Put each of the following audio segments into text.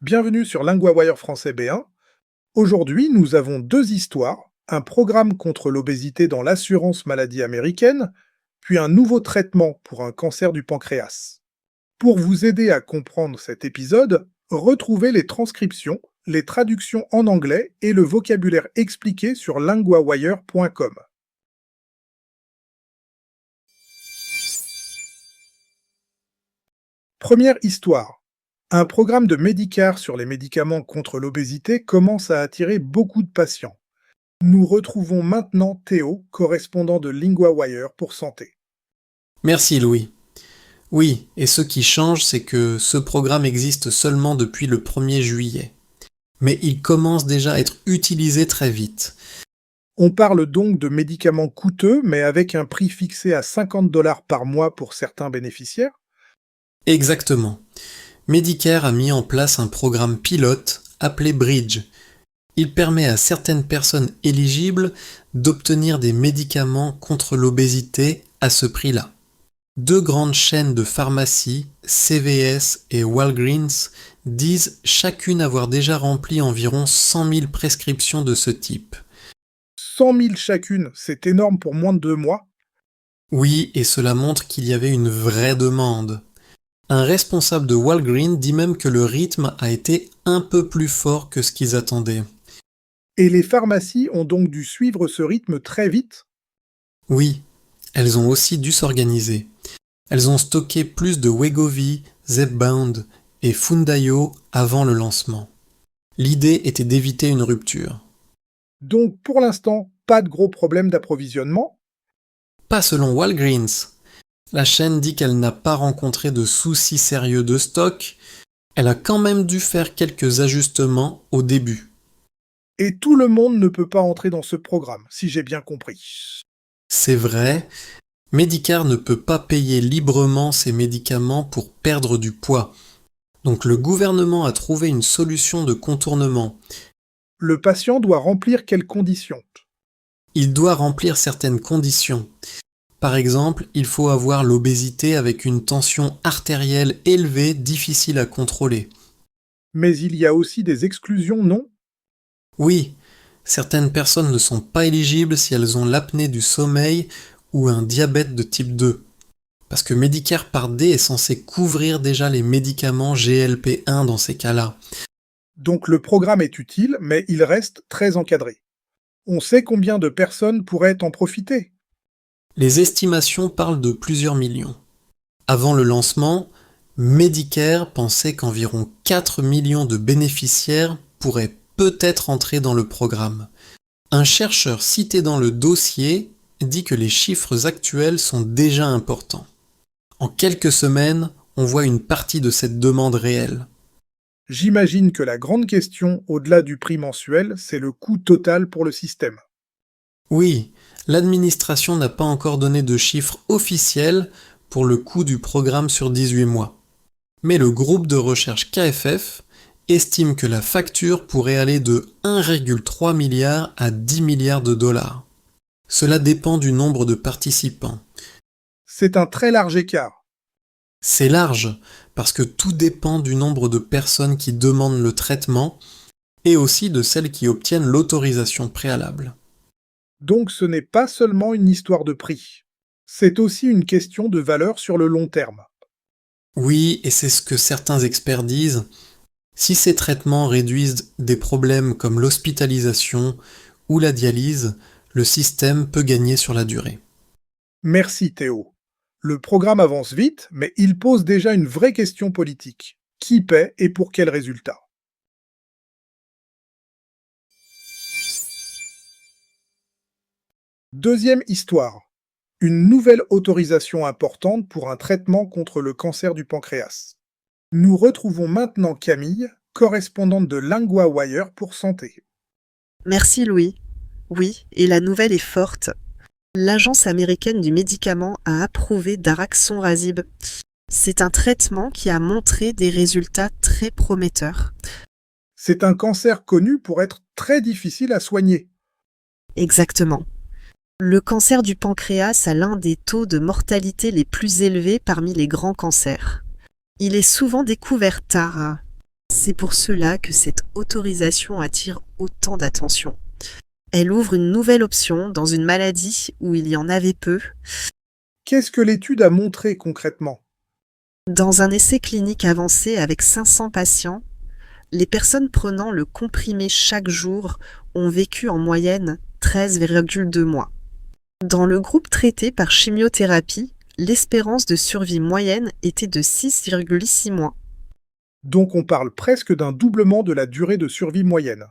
Bienvenue sur LinguaWire français B1. Aujourd'hui, nous avons deux histoires, un programme contre l'obésité dans l'assurance maladie américaine, puis un nouveau traitement pour un cancer du pancréas. Pour vous aider à comprendre cet épisode, retrouvez les transcriptions, les traductions en anglais et le vocabulaire expliqué sur linguawire.com. Première histoire. Un programme de Medicare sur les médicaments contre l'obésité commence à attirer beaucoup de patients. Nous retrouvons maintenant Théo, correspondant de LinguaWire pour santé. Merci Louis. Oui, et ce qui change, c'est que ce programme existe seulement depuis le 1er juillet. Mais il commence déjà à être utilisé très vite. On parle donc de médicaments coûteux, mais avec un prix fixé à 50$ par mois pour certains bénéficiaires. Exactement. Medicare a mis en place un programme pilote appelé Bridge. Il permet à certaines personnes éligibles d'obtenir des médicaments contre l'obésité à ce prix-là. Deux grandes chaînes de pharmacies, CVS et Walgreens, disent chacune avoir déjà rempli environ 100 000 prescriptions de ce type. 100 000 chacune, c'est énorme pour moins de 2 mois. Oui, et cela montre qu'il y avait une vraie demande. Un responsable de Walgreens dit même que le rythme a été un peu plus fort que ce qu'ils attendaient. Et les pharmacies ont donc dû suivre ce rythme très vite. Oui, elles ont aussi dû s'organiser. Elles ont stocké plus de Wegovy, Zepbound et Foundayo avant le lancement. L'idée était d'éviter une rupture. Donc pour l'instant, pas de gros problème d'approvisionnement. Pas selon Walgreens. La chaîne dit qu'elle n'a pas rencontré de soucis sérieux de stock. Elle a quand même dû faire quelques ajustements au début. Et tout le monde ne peut pas entrer dans ce programme, si j'ai bien compris. C'est vrai, Medicare ne peut pas payer librement ses médicaments pour perdre du poids. Donc le gouvernement a trouvé une solution de contournement. Le patient doit remplir quelles conditions? Il doit remplir certaines conditions. Par exemple, il faut avoir l'obésité avec une tension artérielle élevée difficile à contrôler. Mais il y a aussi des exclusions, non? Oui, certaines personnes ne sont pas éligibles si elles ont l'apnée du sommeil ou un diabète de type 2. Parce que Medicare Part D est censé couvrir déjà les médicaments GLP-1 dans ces cas-là. Donc le programme est utile, mais il reste très encadré. On sait combien de personnes pourraient en profiter. Les estimations parlent de plusieurs millions. Avant le lancement, Medicare pensait qu'environ 4 millions de bénéficiaires pourraient peut-être entrer dans le programme. Un chercheur cité dans le dossier dit que les chiffres actuels sont déjà importants. En quelques semaines, on voit une partie de cette demande réelle. J'imagine que la grande question, au-delà du prix mensuel, c'est le coût total pour le système. Oui, l'administration n'a pas encore donné de chiffres officiels pour le coût du programme sur 18 mois. Mais le groupe de recherche KFF estime que la facture pourrait aller de 1,3 milliard à 10 milliards de dollars. Cela dépend du nombre de participants. C'est un très large écart. C'est large, parce que tout dépend du nombre de personnes qui demandent le traitement et aussi de celles qui obtiennent l'autorisation préalable. Donc ce n'est pas seulement une histoire de prix. C'est aussi une question de valeur sur le long terme. Oui, et c'est ce que certains experts disent. Si ces traitements réduisent des problèmes comme l'hospitalisation ou la dialyse, le système peut gagner sur la durée. Merci Théo. Le programme avance vite, mais il pose déjà une vraie question politique. Qui paie et pour quels résultats? Deuxième histoire. Une nouvelle autorisation importante pour un traitement contre le cancer du pancréas. Nous retrouvons maintenant Camille, correspondante de LinguaWire pour santé. Merci Louis. Oui, et la nouvelle est forte. L'Agence américaine du médicament a approuvé Daraxonrasib. C'est un traitement qui a montré des résultats très prometteurs. C'est un cancer connu pour être très difficile à soigner. Exactement. Le cancer du pancréas a l'un des taux de mortalité les plus élevés parmi les grands cancers. Il est souvent découvert tard. C'est pour cela que cette autorisation attire autant d'attention. Elle ouvre une nouvelle option dans une maladie où il y en avait peu. Qu'est-ce que l'étude a montré concrètement? Dans un essai clinique avancé avec 500 patients, les personnes prenant le comprimé chaque jour ont vécu en moyenne 13,2 mois. Dans le groupe traité par chimiothérapie, l'espérance de survie moyenne était de 6,6 mois. Donc on parle presque d'un doublement de la durée de survie moyenne.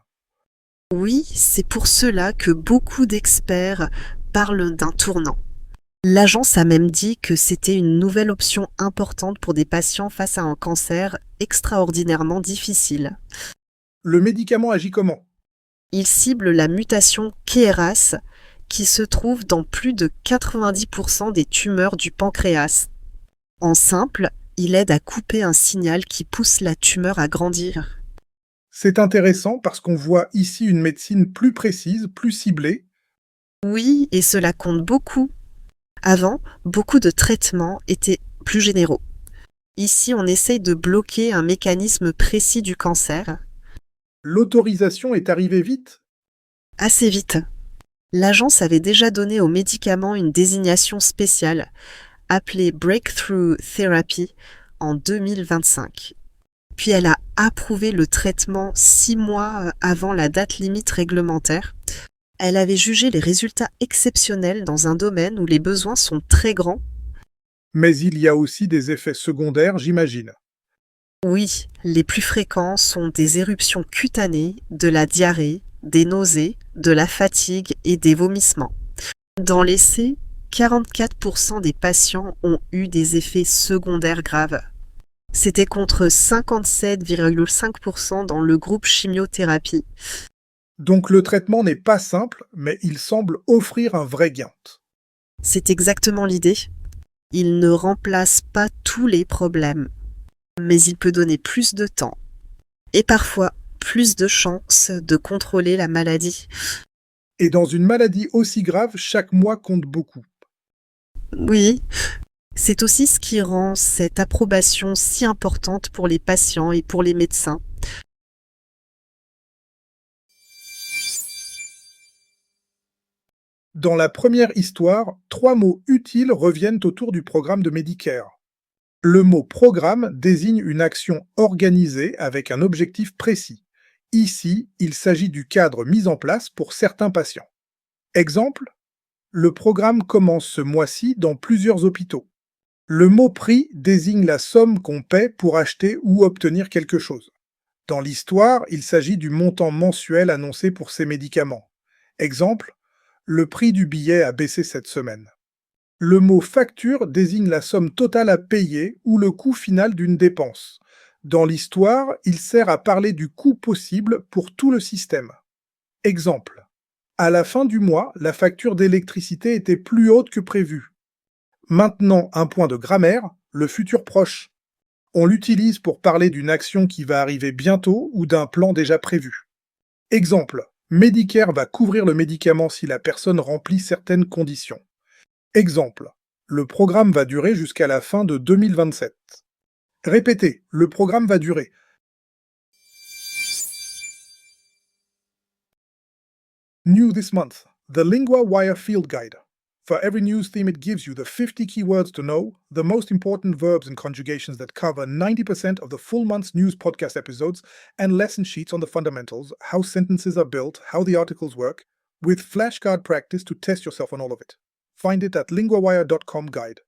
Oui, c'est pour cela que beaucoup d'experts parlent d'un tournant. L'agence a même dit que c'était une nouvelle option importante pour des patients face à un cancer extraordinairement difficile. Le médicament agit comment? Il cible la mutation KRAS qui se trouve dans plus de 90% des tumeurs du pancréas. En simple, il aide à couper un signal qui pousse la tumeur à grandir. C'est intéressant parce qu'on voit ici une médecine plus précise, plus ciblée. Oui, et cela compte beaucoup. Avant, beaucoup de traitements étaient plus généraux. Ici, on essaye de bloquer un mécanisme précis du cancer. L'autorisation est arrivée vite. Assez vite. L'agence avait déjà donné au médicament une désignation spéciale, appelée Breakthrough Therapy, en 2025. Puis elle a approuvé le traitement 6 mois avant la date limite réglementaire. Elle avait jugé les résultats exceptionnels dans un domaine où les besoins sont très grands. Mais il y a aussi des effets secondaires, j'imagine. Oui, les plus fréquents sont des éruptions cutanées, de la diarrhée, des nausées, de la fatigue et des vomissements. Dans l'essai, 44% des patients ont eu des effets secondaires graves. C'était contre 57,5% dans le groupe chimiothérapie. Donc le traitement n'est pas simple, mais il semble offrir un vrai gain. C'est exactement l'idée. Il ne remplace pas tous les problèmes, mais il peut donner plus de temps et parfois plus de chances de contrôler la maladie. Et dans une maladie aussi grave, chaque mois compte beaucoup. Oui, c'est aussi ce qui rend cette approbation si importante pour les patients et pour les médecins. Dans la première histoire, 3 mots utiles reviennent autour du programme de Medicare. Le mot programme désigne une action organisée avec un objectif précis. Ici, il s'agit du cadre mis en place pour certains patients. Exemple, le programme commence ce mois-ci dans plusieurs hôpitaux. Le mot prix désigne la somme qu'on paie pour acheter ou obtenir quelque chose. Dans l'histoire, il s'agit du montant mensuel annoncé pour ces médicaments. Exemple, le prix du billet a baissé cette semaine. Le mot facture désigne la somme totale à payer ou le coût final d'une dépense. Dans l'histoire, il sert à parler du coût possible pour tout le système. Exemple, à la fin du mois, la facture d'électricité était plus haute que prévu. Maintenant, un point de grammaire, le futur proche. On l'utilise pour parler d'une action qui va arriver bientôt ou d'un plan déjà prévu. Exemple, Medicare va couvrir le médicament si la personne remplit certaines conditions. Exemple, le programme va durer jusqu'à la fin de 2027. Répétez, le programme va durer. New this month, the LinguaWire Field Guide. For every news theme, it gives you the 50 keywords to know, the most important verbs and conjugations that cover 90% of the full month's news podcast episodes, and lesson sheets on the fundamentals, how sentences are built, how the articles work, with flashcard practice to test yourself on all of it. Find it at linguawire.com guide.